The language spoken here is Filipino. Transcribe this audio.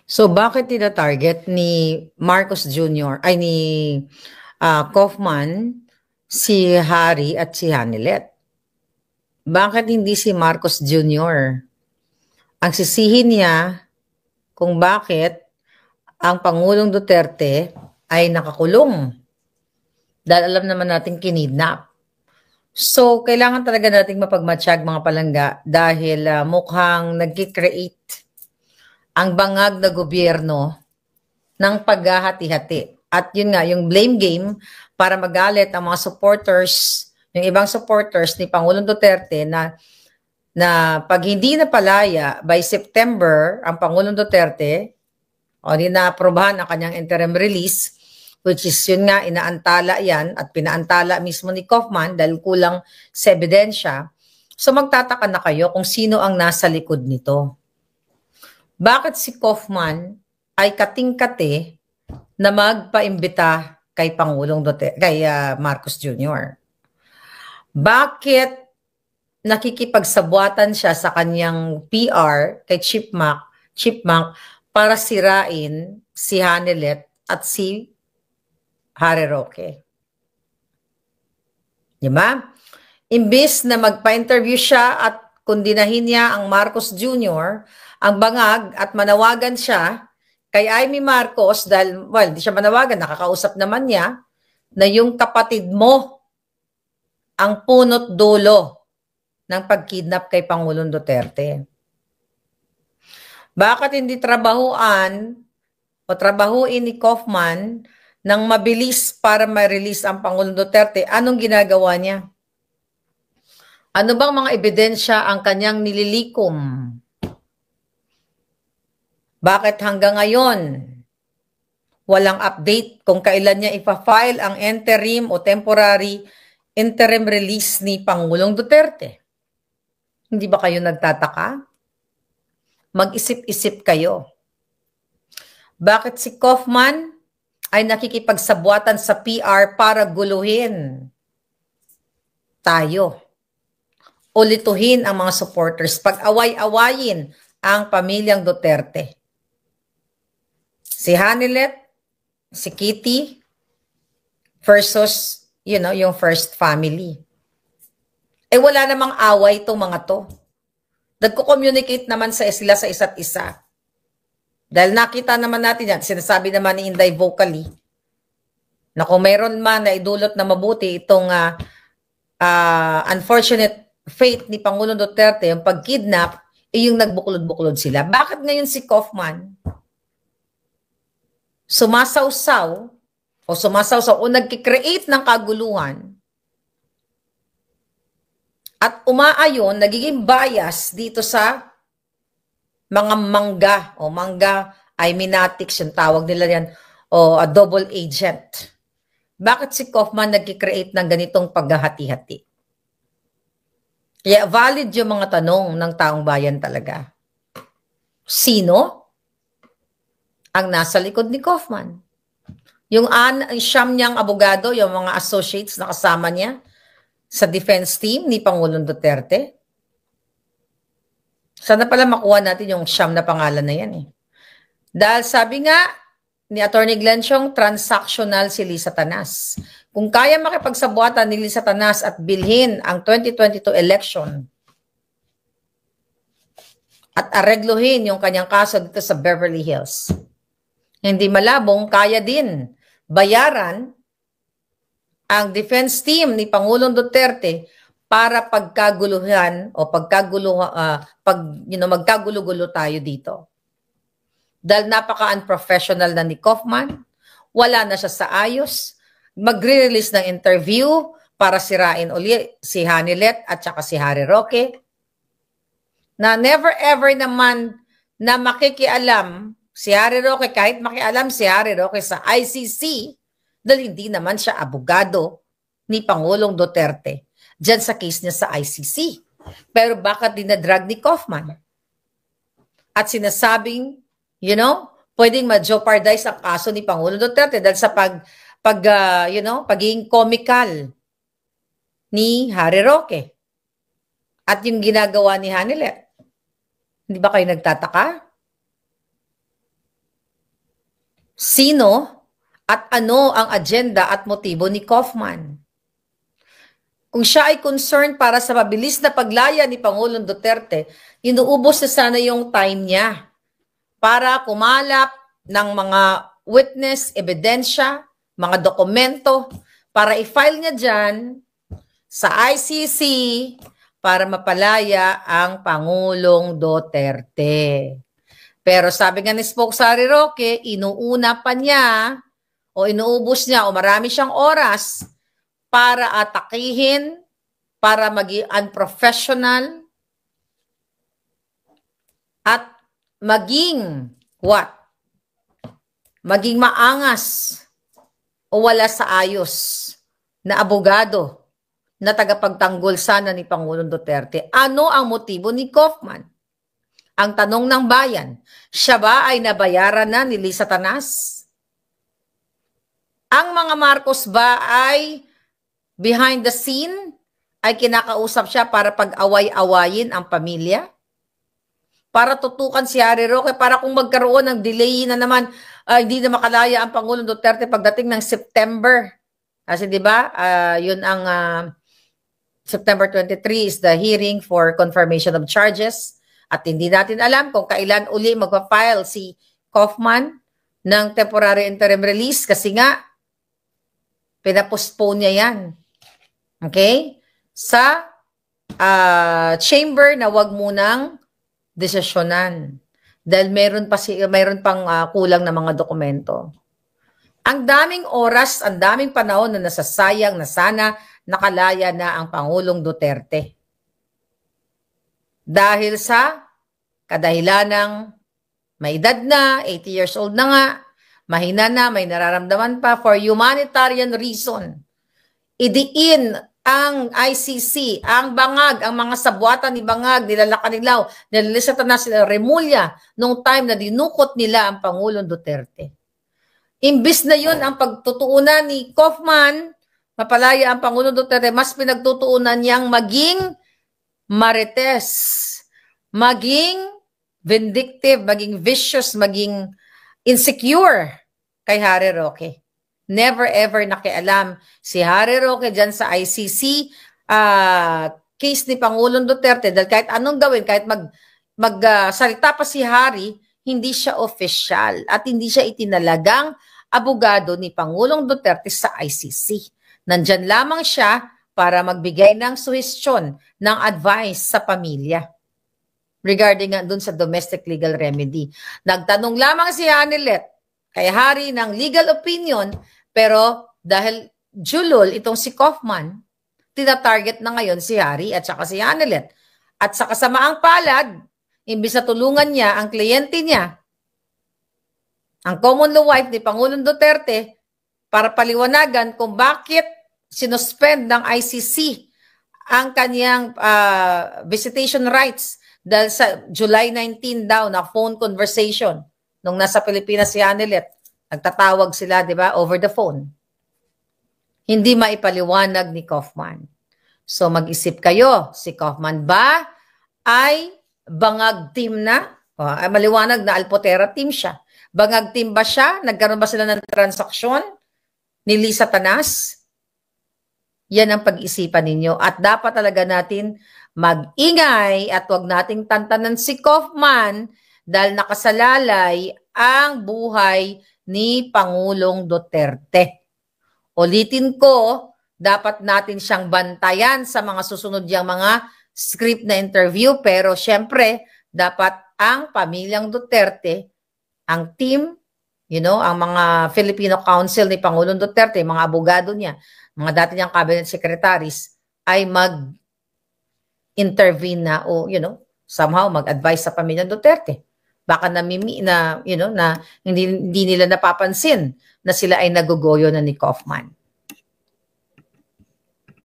So bakit tina-target ni Marcos Jr. ay ni Kaufman si Harry at si Hanilet? Bakit hindi si Marcos Jr.? Ang sisihin niya kung bakit ang Pangulong Duterte ay nakakulong. Dahil alam naman natin kinidnap. So, kailangan talaga nating mapagmatsyag mga palangga dahil mukhang nag-create ang bangag na gobyerno ng paghahati-hati. At yun nga, yung blame game para magalit ang mga supporters, yung ibang supporters ni Pangulong Duterte na pag hindi napalaya by September ang Pangulong Duterte o di na-aprobahan ang kanyang interim release, which is yun nga, inaantala yan at pinaantala mismo ni Kaufman dahil kulang sa ebidensya. So magtataka na kayo kung sino ang nasa likod nito. Bakit si Kaufman ay kating-kate na magpaimbita kay Pangulong Duterte, kay Marcos Jr.? Bakit nakikipagsabuatan siya sa kanyang PR kay Chipmunk para sirain si Hanilet at si Harry Roque? Diba? Imbis na magpa-interview siya at kundinahin niya ang Marcos Jr., ang bangag at manawagan siya kay Amy Marcos dahil, well, di siya manawagan, nakakausap naman niya na yung kapatid mo ang punot dulo ng pagkidnap kay Pangulong Duterte. Bakit hindi trabahuan o trabahuin ni Kaufman nang mabilis para ma-release ang Pangulong Duterte? Anong ginagawa niya? Ano bang mga ebidensya ang kanyang nililikom? Bakit hanggang ngayon walang update kung kailan niya ipa-file ang interim o temporary interim release ni Pangulong Duterte? Hindi ba kayo nagtataka? Mag-isip-isip kayo. Bakit si Kaufman ay nakikipagsabuatan sa PR para guluhin tayo? Ulituhin ang mga supporters, pag-away-awayin ang pamilyang Duterte. Si Hanilet, si Kitty versus, yung first family. Eh wala namang away itong mga to. Nagko-communicate naman sila sa isa't isa. Dahil nakita naman natin yan, sinasabi naman ni Inday vocally, na kung mayroon man na idulot na mabuti itong unfortunate fate ni Pangulong Duterte, yung pagkidnap, yung nagbuklod-buklod sila. Bakit ngayon si Kaufman sumasawsaw o nagkikreate ng kaguluhan at umaayon, nagiging bias dito sa mga mangga ay minatics, yung tawag nila yan, o a double agent. Bakit si Kaufman nagkikreate ng ganitong paghahati-hati? Kaya valid yung mga tanong ng taong bayan talaga. Sino ang nasa likod ni Kaufman? Yung siyam niyang abogado, yung mga associates na kasama niya sa defense team ni Pangulong Duterte. Sana pala makuha natin yung siyam na pangalan na yan eh. Dahil sabi nga ni Attorney Glenn Siong, transactional si Lisa Tanas. Kung kaya makipagsabuatan ni Lisa Tanas at bilhin ang 2022 election at aregluhin yung kanyang kaso dito sa Beverly Hills, hindi malabong kaya din bayaran ang defense team ni Pangulong Duterte para magkagulo-gulo tayo dito. Dahil napaka-unprofessional na ni Kaufman, wala na siya sa ayos, magre-release ng interview para sirain uli si Hanilet at saka si Harry Roque, na never ever naman na makikialam si Harry Roque, kahit makialam si Harry Roque sa ICC, dahil hindi naman siya abogado ni Pangulong Duterte dyan sa case niya sa ICC. Pero bakit dinadrag ni Kaufman? At sinasabing, pwedeng ma-jeopardize ang kaso ni Pangulong Duterte dahil sa pagiging comical ni Harry Roque. At yung ginagawa ni Hanilet. Hindi ba kayo nagtataka? sino at ano ang agenda at motibo ni Kaufman. Kung siya ay concerned para sa mabilis na paglaya ni Pangulong Duterte, inuubos na sana yung time niya para kumalap ng mga witness, ebidensya, mga dokumento, para i-file niya dyan sa ICC para mapalaya ang Pangulong Duterte. Pero sabi nga ni Spokesman Roque, inuuna pa niya o inuubos niya o marami siyang oras para atakihin, para maging unprofessional, at maging what? Maging maangas o wala sa ayos na abogado na tagapagtanggol sana ni Pangulong Duterte. Ano ang motibo ni Kaufman? Ang tanong ng bayan, siya ba ay nabayaran na ni Lisa Tanas? Ang mga Marcos ba ay behind the scene, ay kinakausap siya para pag-away-awayin ang pamilya? Para tutukan si Harry Roque, para kung magkaroon ng delay na naman, hindi na makalaya ang Pangulong Duterte pagdating ng September. Kasi di ba, yun ang September 23 is the hearing for confirmation of charges. At hindi natin alam kung kailan uli magpa-file si Kaufman ng temporary interim release kasi nga, pinapostpone niya yan. Okay? Sa chamber na wag munang desisyonan. Dahil mayroon pang kulang na mga dokumento. Ang daming oras, ang daming panahon na nasasayang na sana nakalaya na ang Pangulong Duterte. Dahil sa kadahilanang may edad na, 80 years old na nga, mahina na, may nararamdaman pa, for humanitarian reason. Idiin ang ICC, ang Bangag, ang mga sabwatan ni Bangag, nila Lacanilaw, nila Lisa Tanas, nila Remulla, nung time na dinukot nila ang Pangulong Duterte. Imbis na yun ang pagtutuunan ni Kaufman, mapalaya ang Pangulong Duterte, mas pinagtutuunan niyang maging marites, maging vindictive, maging vicious, maging insecure kay Harry Roque. Never ever nakialam si Harry Roque dyan sa ICC case ni Pangulong Duterte dahil kahit anong gawin, kahit magsalita pa si Harry, hindi siya official at hindi siya itinalagang abogado ni Pangulong Duterte sa ICC. Nandyan lamang siya para magbigay ng suhestyon, ng advice sa pamilya regarding dun sa domestic legal remedy. Nagtanong lamang si Hanilet kay Harry ng legal opinion, pero dahil julol itong si Kaufman, tinatarget na ngayon si Harry at saka si Hanilet. At sa kasamaang palad, imbis na tulungan niya ang kliyente niya, ang common law wife ni Pangulong Duterte, para paliwanagan kung bakit sinuspend ng ICC ang kanyang visitation rights dahil sa July 19 daw na phone conversation nung nasa Pilipinas si Hanilet. Nagtatawag sila, di ba, over the phone. Hindi maipaliwanag ni Kaufman. So mag-isip kayo, si Kaufman ba ay Bangag team na? Ay maliwanag na Alpotera team siya. Bangag team ba siya? Nagkaroon ba sila ng transaksyon ni Lisa Tanas? Yan ang pag-isipan ninyo. At dapat talaga natin mag-ingay at huwag nating tantanan si Kaufman dahil nakasalalay ang buhay ni Pangulong Duterte. Ulitin ko, dapat natin siyang bantayan sa mga susunod niyang mga script na interview, pero syempre, dapat ang pamilyang Duterte, ang team, ang mga Filipino Council ni Pangulong Duterte, mga abogado niya, mga dati niyang cabinet secretaries, ay mag-intervene na o, somehow mag-advise sa pamilyang Duterte. Baka na hindi nila napapansin na sila ay nagugoyo na ni Kaufman.